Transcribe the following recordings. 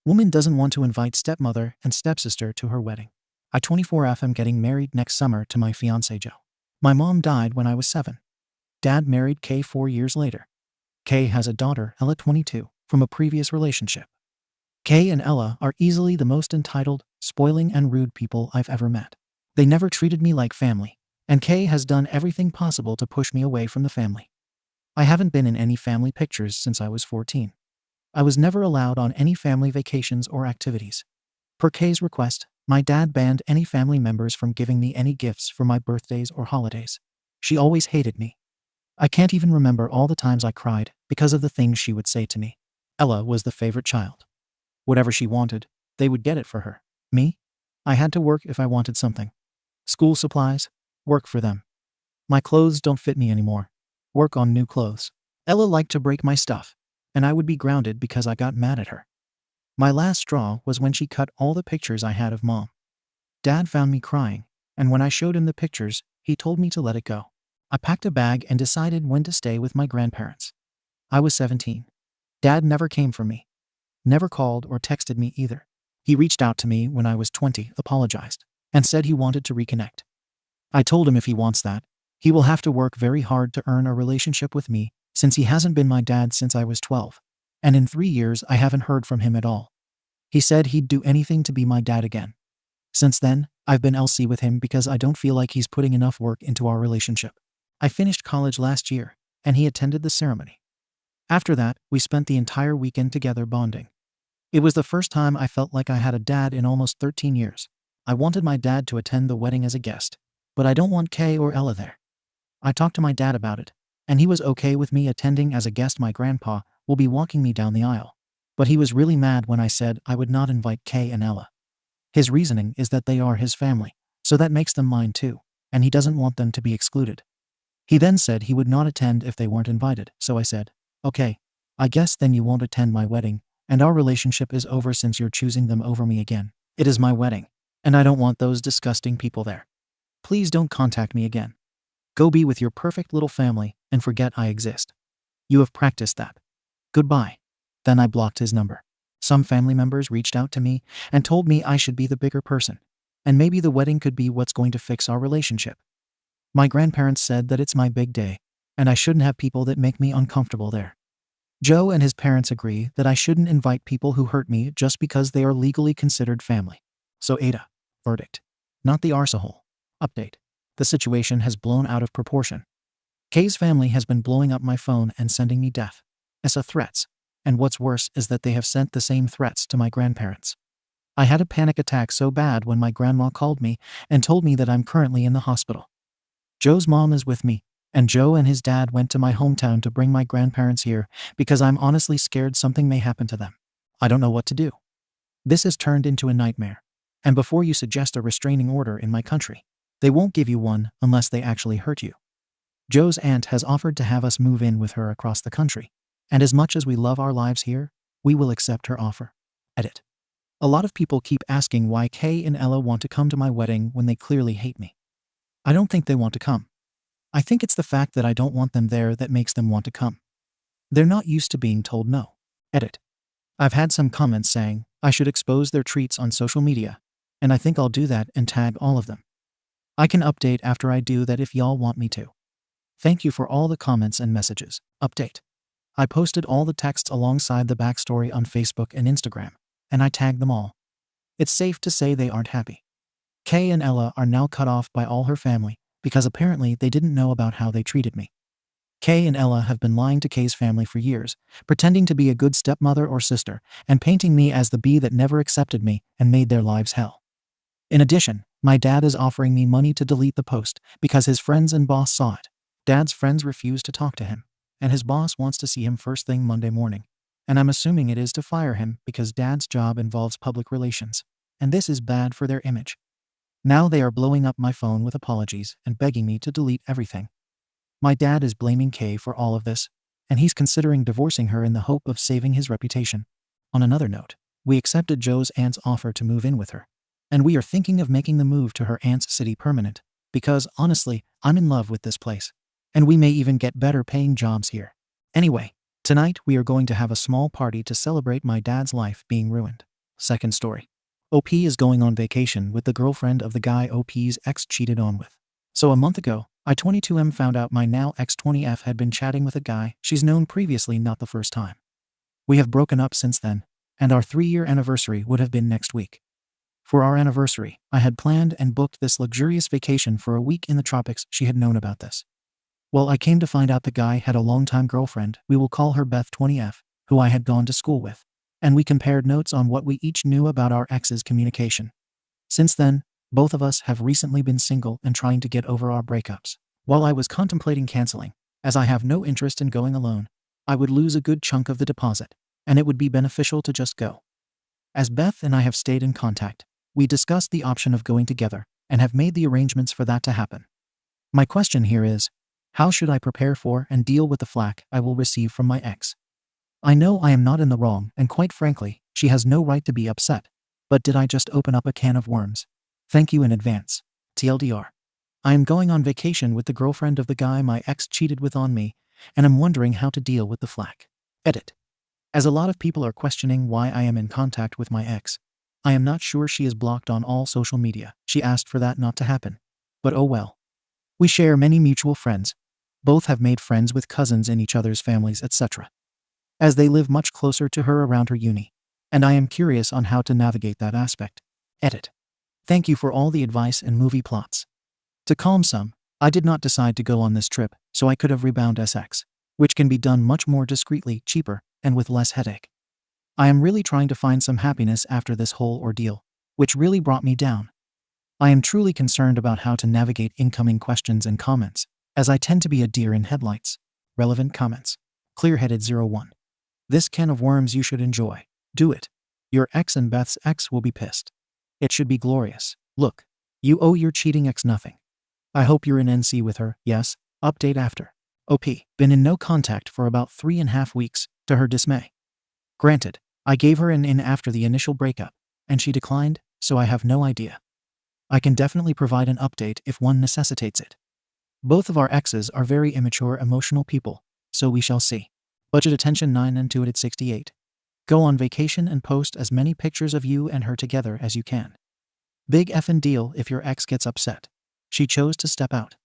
Woman doesn't want to invite stepmother and stepsister to her wedding. I 24F am getting married next summer to my fiancé Joe. My mom died when I was 7. Dad married Kay 4 years later. Kay has a daughter, Ella 22, from a previous relationship. Kay and Ella are easily the most entitled, spoiling and rude people I've ever met. They never treated me like family, and Kay has done everything possible to push me away from the family. I haven't been in any family pictures since I was 14. I was never allowed on any family vacations or activities. Per Kay's request, my dad banned any family members from giving me any gifts for my birthdays or holidays. She always hated me. I can't even remember all the times I cried because of the things she would say to me. Ella was the favorite child. Whatever she wanted, they would get it for her. Me? I had to work if I wanted something. School supplies? Work for them. My clothes don't fit me anymore. Work on new clothes. Ella liked to break my stuff, and I would be grounded because I got mad at her. My last straw was when she cut all the pictures I had of Mom. Dad found me crying, and when I showed him the pictures, he told me to let it go. I packed a bag and decided when to stay with my grandparents. I was 17. Dad never came for me. Never called or texted me either. He reached out to me when I was 20, apologized, and said he wanted to reconnect. I told him if he wants that, he will have to work very hard to earn a relationship with me, since he hasn't been my dad since I was 12. And in 3 years I haven't heard from him at all. He said he'd do anything to be my dad again. Since then, I've been LC with him because I don't feel like he's putting enough work into our relationship. I finished college last year, and he attended the ceremony. After that, we spent the entire weekend together bonding. It was the first time I felt like I had a dad in almost 13 years. I wanted my dad to attend the wedding as a guest, but I don't want Kay or Ella there. I talked to my dad about it, and he was okay with me attending as a guest. My grandpa will be walking me down the aisle, but he was really mad when I said I would not invite Kay and Ella. His reasoning is that they are his family, so that makes them mine too, and he doesn't want them to be excluded. He then said he would not attend if they weren't invited, so I said, okay, I guess then you won't attend my wedding, and our relationship is over since you're choosing them over me again. It is my wedding, and I don't want those disgusting people there. Please don't contact me again. Go be with your perfect little family and forget I exist. You have practiced that. Goodbye. Then I blocked his number. Some family members reached out to me and told me I should be the bigger person, and maybe the wedding could be what's going to fix our relationship. My grandparents said that it's my big day, and I shouldn't have people that make me uncomfortable there. Joe and his parents agree that I shouldn't invite people who hurt me just because they are legally considered family. So AITA. Verdict. Not the arsehole. Update. The situation has blown out of proportion. Kay's family has been blowing up my phone and sending me death threats, and what's worse is that they have sent the same threats to my grandparents. I had a panic attack so bad when my grandma called me and told me that I'm currently in the hospital. Joe's mom is with me, and Joe and his dad went to my hometown to bring my grandparents here because I'm honestly scared something may happen to them. I don't know what to do. This has turned into a nightmare, and before you suggest a restraining order in my country, they won't give you one unless they actually hurt you. Joe's aunt has offered to have us move in with her across the country, and as much as we love our lives here, we will accept her offer. Edit. A lot of people keep asking why Kay and Ella want to come to my wedding when they clearly hate me. I don't think they want to come. I think it's the fact that I don't want them there that makes them want to come. They're not used to being told no. Edit. I've had some comments saying I should expose their treats on social media, and I think I'll do that and tag all of them. I can update after I do that if y'all want me to. Thank you for all the comments and messages. Update. I posted all the texts alongside the backstory on Facebook and Instagram, and I tagged them all. It's safe to say they aren't happy. Kay and Ella are now cut off by all her family because apparently they didn't know about how they treated me. Kay and Ella have been lying to Kay's family for years, pretending to be a good stepmother or sister, and painting me as the bee that never accepted me and made their lives hell. In addition, my dad is offering me money to delete the post because his friends and boss saw it. Dad's friends refuse to talk to him, and his boss wants to see him first thing Monday morning. And I'm assuming it is to fire him because Dad's job involves public relations, and this is bad for their image. Now they are blowing up my phone with apologies and begging me to delete everything. My dad is blaming Kay for all of this, and he's considering divorcing her in the hope of saving his reputation. On another note, we accepted Joe's aunt's offer to move in with her, and we are thinking of making the move to her aunt's city permanent, because honestly, I'm in love with this place, and we may even get better paying jobs here. Anyway, tonight we are going to have a small party to celebrate my dad's life being ruined. Second story. OP is going on vacation with the girlfriend of the guy OP's ex cheated on with. So a month ago, I-22M found out my now ex-20F had been chatting with a guy she's known previously, not the first time. We have broken up since then, and our 3-year anniversary would have been next week. For our anniversary, I had planned and booked this luxurious vacation for a week in the tropics. She had known about this. Well, I came to find out the guy had a longtime girlfriend, we will call her Beth 20F, who I had gone to school with, and we compared notes on what we each knew about our ex's communication. Since then, both of us have recently been single and trying to get over our breakups. While I was contemplating canceling, as I have no interest in going alone, I would lose a good chunk of the deposit, and it would be beneficial to just go. As Beth and I have stayed in contact, we discussed the option of going together and have made the arrangements for that to happen. My question here is, how should I prepare for and deal with the flack I will receive from my ex? I know I am not in the wrong, and quite frankly, she has no right to be upset, but did I just open up a can of worms? Thank you in advance. TLDR. I am going on vacation with the girlfriend of the guy my ex cheated with on me, and I'm wondering how to deal with the flack. Edit. As a lot of people are questioning why I am in contact with my ex, I am not sure she is blocked on all social media. She asked for that not to happen. But oh well. We share many mutual friends. Both have made friends with cousins in each other's families, etc. As they live much closer to her around her uni. And I am curious on how to navigate that aspect. Edit. Thank you for all the advice and movie plots. To calm some, I did not decide to go on this trip, so I could have rebound SX, which can be done much more discreetly, cheaper, and with less headache. I am really trying to find some happiness after this whole ordeal, which really brought me down. I am truly concerned about how to navigate incoming questions and comments, as I tend to be a deer in headlights. Relevant comments. Clearheaded 01. This can of worms you should enjoy. Do it. Your ex and Beth's ex will be pissed. It should be glorious. Look, you owe your cheating ex nothing. I hope you're in NC with her, yes, update after. OP, been in no contact for about 3.5 weeks, to her dismay. Granted, I gave her an in after the initial breakup, and she declined, so I have no idea. I can definitely provide an update if one necessitates it. Both of our exes are very immature, emotional people, so we shall see. Budget attention 9 and intuited 68. Go on vacation and post as many pictures of you and her together as you can. Big effin' deal if your ex gets upset. She chose to step out.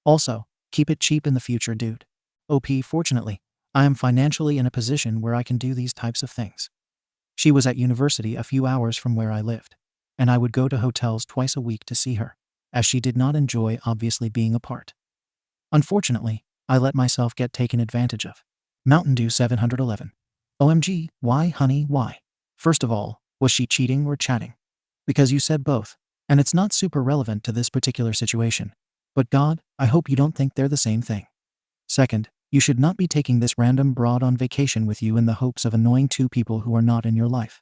Also, keep it cheap in the future, dude. OP, fortunately, I am financially in a position where I can do these types of things. She was at university a few hours from where I lived, and I would go to hotels twice a week to see her, as she did not enjoy obviously being apart. Unfortunately, I let myself get taken advantage of. Mountain Dew 711. OMG, why honey, why? First of all, was she cheating or chatting? Because you said both, and it's not super relevant to this particular situation. But God, I hope you don't think they're the same thing. Second, you should not be taking this random broad on vacation with you in the hopes of annoying 2 people who are not in your life.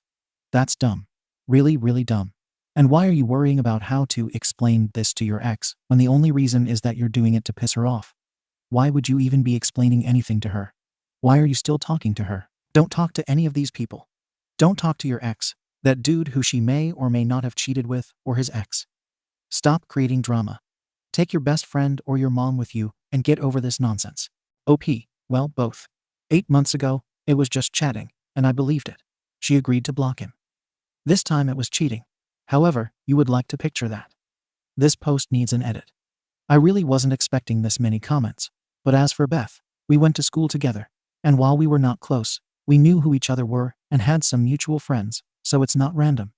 That's dumb. Really, really dumb. And why are you worrying about how to explain this to your ex when the only reason is that you're doing it to piss her off? Why would you even be explaining anything to her? Why are you still talking to her? Don't talk to any of these people. Don't talk to your ex, that dude who she may or may not have cheated with, or his ex. Stop creating drama. Take your best friend or your mom with you and get over this nonsense. OP, well, both. 8 months ago, it was just chatting, and I believed it. She agreed to block him. This time it was cheating. However, you would like to picture that. This post needs an edit. I really wasn't expecting this many comments, but as for Beth, we went to school together, and while we were not close, we knew who each other were and had some mutual friends, so it's not random.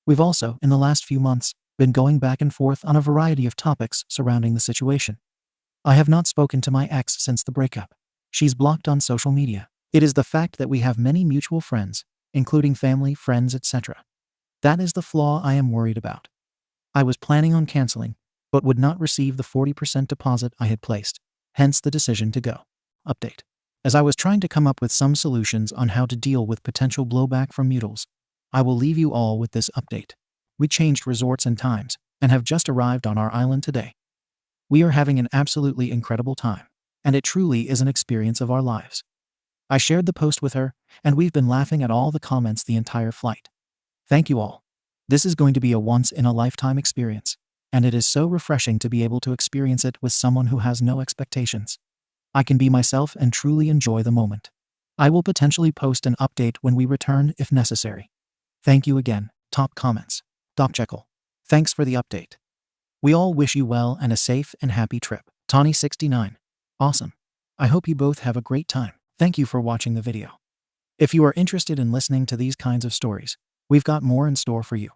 We've also, in the last few months, been going back and forth on a variety of topics surrounding the situation. I have not spoken to my ex since the breakup. She's blocked on social media. It is the fact that we have many mutual friends, including family, friends, etc. That is the flaw I am worried about. I was planning on canceling, but would not receive the 40% deposit I had placed, hence the decision to go. Update. As I was trying to come up with some solutions on how to deal with potential blowback from mutuals, I will leave you all with this update. We changed resorts and times, and have just arrived on our island today. We are having an absolutely incredible time, and it truly is an experience of our lives. I shared the post with her, and we've been laughing at all the comments the entire flight. Thank you all. This is going to be a once-in-a-lifetime experience, and it is so refreshing to be able to experience it with someone who has no expectations. I can be myself and truly enjoy the moment. I will potentially post an update when we return if necessary. Thank you again. Top comments. Doc Jekyll. Thanks for the update. We all wish you well and a safe and happy trip. Tawny69. Awesome. I hope you both have a great time. Thank you for watching the video. If you are interested in listening to these kinds of stories, we've got more in store for you.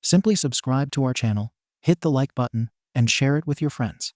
Simply subscribe to our channel, hit the like button, and share it with your friends.